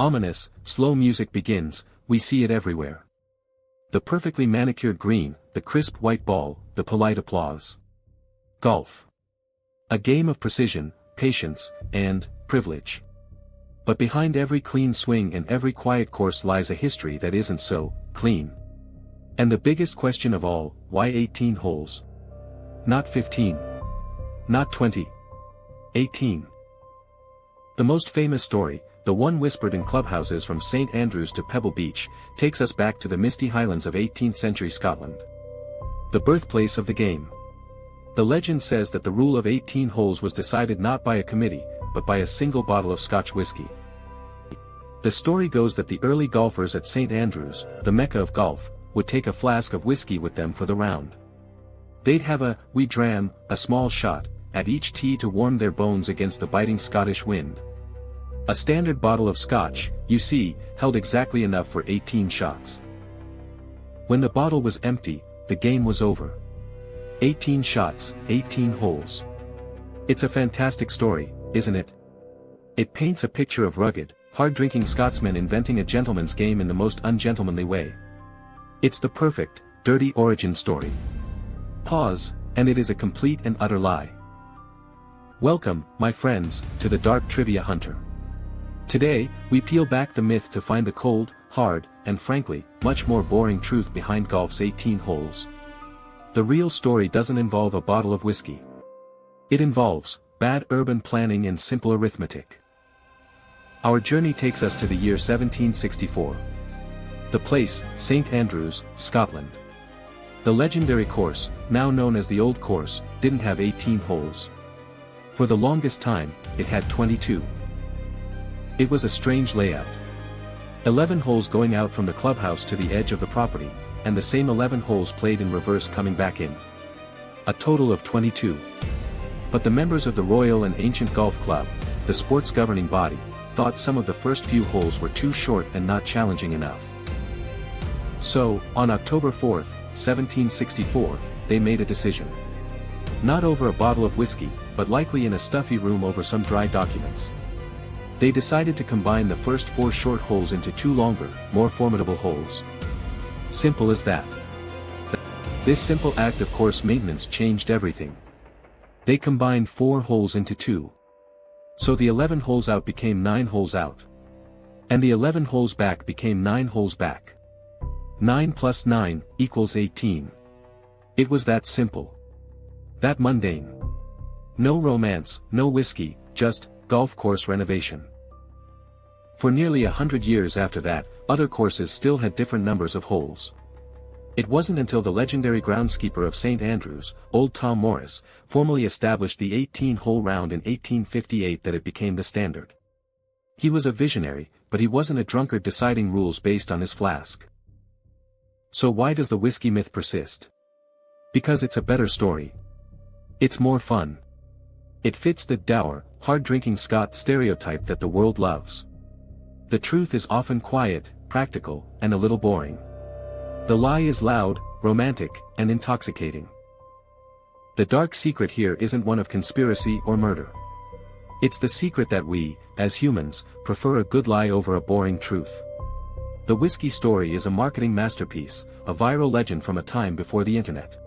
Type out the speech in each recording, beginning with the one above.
Ominous, slow music begins, we see it everywhere. The perfectly manicured green, the crisp white ball, the polite applause. Golf. A game of precision, patience, and privilege. But behind every clean swing and every quiet course lies a history that isn't so clean. And the biggest question of all, why 18 holes? Not 15. Not 20. 18. The most famous story, the one whispered in clubhouses from St. Andrews to Pebble Beach, takes us back to the misty highlands of 18th century Scotland. The birthplace of the game. The legend says that the rule of 18 holes was decided not by a committee, but by a single bottle of Scotch whiskey. The story goes that the early golfers at St. Andrews, the mecca of golf, would take a flask of whiskey with them for the round. They'd have a wee dram, a small shot, at each tee to warm their bones against the biting Scottish wind. A standard bottle of Scotch, you see, held exactly enough for 18 shots. When the bottle was empty, the game was over. 18 shots, 18 holes. It's a fantastic story, isn't it? It paints a picture of rugged, hard-drinking Scotsmen inventing a gentleman's game in the most ungentlemanly way. It's the perfect, dirty origin story. Pause, and it is a complete and utter lie. Welcome, my friends, to the Dark Trivia Hunter. Today, we peel back the myth to find the cold, hard, and frankly, much more boring truth behind golf's 18 holes. The real story doesn't involve a bottle of whiskey. It involves bad urban planning and simple arithmetic. Our journey takes us to the year 1764. The place, St. Andrews, Scotland. The legendary course, now known as the Old Course, didn't have 18 holes. For the longest time, it had 22. It was a strange layout. 11 holes going out from the clubhouse to the edge of the property, and the same 11 holes played in reverse coming back in. A total of 22. But the members of the Royal and Ancient Golf Club, the sport's governing body, thought some of the first few holes were too short and not challenging enough. So, on October 4, 1764, they made a decision. Not over a bottle of whiskey, but likely in a stuffy room over some dry documents. They decided to combine the first 4 short holes into 2 longer, more formidable holes. Simple as that. This simple act of course maintenance changed everything. They combined 4 holes into 2. So the 11 holes out became 9 holes out. And the 11 holes back became 9 holes back. 9 plus 9 equals 18. It was that simple. That mundane. No romance, no whiskey, just golf course renovation. For nearly 100 years after that, other courses still had different numbers of holes. It wasn't until the legendary groundskeeper of St. Andrews, Old Tom Morris, formally established the 18-hole round in 1858 that it became the standard. He was a visionary, but he wasn't a drunkard deciding rules based on his flask. So why does the whiskey myth persist? Because it's a better story. It's more fun. It fits the dour, hard-drinking Scot stereotype that the world loves. The truth is often quiet, practical, and a little boring. The lie is loud, romantic, and intoxicating. The dark secret here isn't one of conspiracy or murder. It's the secret that we, as humans, prefer a good lie over a boring truth. The whiskey story is a marketing masterpiece, a viral legend from a time before the internet.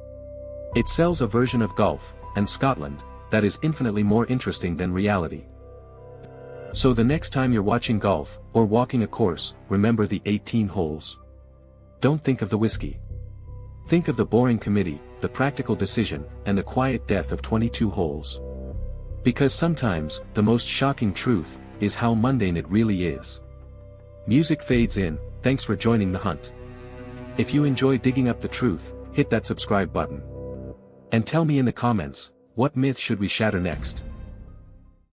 It sells a version of golf, and Scotland, that is infinitely more interesting than reality. So the next time you're watching golf, or walking a course, remember the 18 holes. Don't think of the whiskey. Think of the boring committee, the practical decision, and the quiet death of 22 holes. Because sometimes, the most shocking truth, is how mundane it really is. Music fades in, thanks for joining the hunt. If you enjoy digging up the truth, hit that subscribe button. And tell me in the comments, what myth should we shatter next?